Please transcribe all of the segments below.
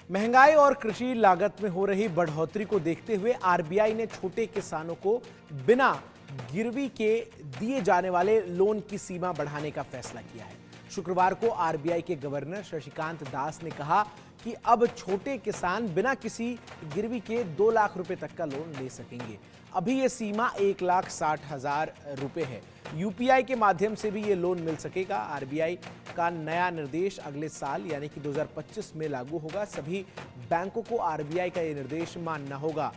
महंगाई और कृषि लागत में हो रही बढ़ोतरी को देखते हुए आरबीआई ने छोटे किसानों को बिना गिरवी के दिए जाने वाले लोन की सीमा बढ़ाने का फैसला किया है। शुक्रवार को आरबीआई के गवर्नर शशिकांत दास ने कहा कि अब छोटे किसान बिना किसी गिरवी के 2 लाख रुपए तक का लोन ले सकेंगे। अभी ये सीमा 1,60,000 रुपए है। यूपीआई के माध्यम से भी ये लोन मिल सकेगा। आरबीआई का नया निर्देश अगले साल यानी कि 2025 में लागू होगा। सभी बैंकों को आरबीआई का ये निर्देश मानना होगा।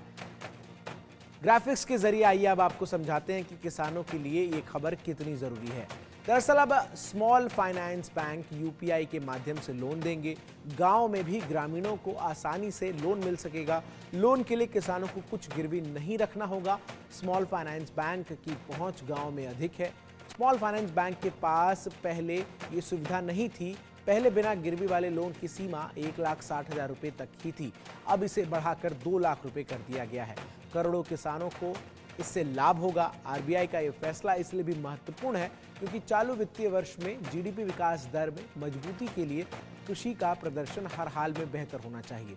ग्राफिक्स के जरिए आइए अब आपको समझाते हैं कि किसानों के लिए ये खबर कितनी जरूरी है। दरअसल अब स्मॉल फाइनेंस बैंक यूपीआई के माध्यम से लोन देंगे। गांव में भी ग्रामीणों को आसानी से लोन मिल सकेगा। लोन के लिए किसानों को कुछ गिरवी नहीं रखना होगा। स्मॉल फाइनेंस बैंक की पहुंच गांव में अधिक है। स्मॉल फाइनेंस बैंक के पास पहले ये सुविधा नहीं थी। पहले बिना गिरवी वाले लोन की सीमा 1,60,000 रुपए तक ही थी। अब इसे बढ़ाकर 2 लाख रुपए कर दिया गया है। करोड़ों किसानों को इससे लाभ होगा। आरबीआई का यह फैसला इसलिए भी महत्वपूर्ण है क्योंकि चालू वित्तीय वर्ष में जीडीपी विकास दर में मजबूती के लिए कृषि का प्रदर्शन हर हाल में बेहतर होना चाहिए।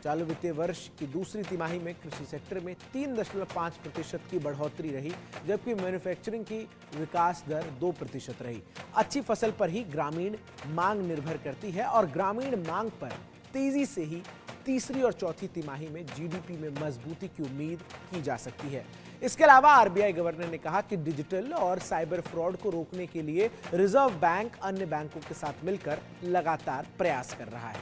चालू वित्तीय वर्ष की दूसरी तिमाही में कृषि सेक्टर में 3.5% की बढ़ोतरी रही, जबकि मैन्युफैक्चरिंग की विकास दर 2% रही। अच्छी फसल पर ही ग्रामीण मांग निर्भर करती है और ग्रामीण मांग पर तेजी से ही तीसरी और चौथी तिमाही में जीडीपी में मजबूती की उम्मीद की जा सकती है। इसके अलावा आरबीआई गवर्नर ने कहा कि डिजिटल और साइबर फ्रॉड को रोकने के लिए रिजर्व बैंक अन्य बैंकों के साथ मिलकर लगातार प्रयास कर रहा है।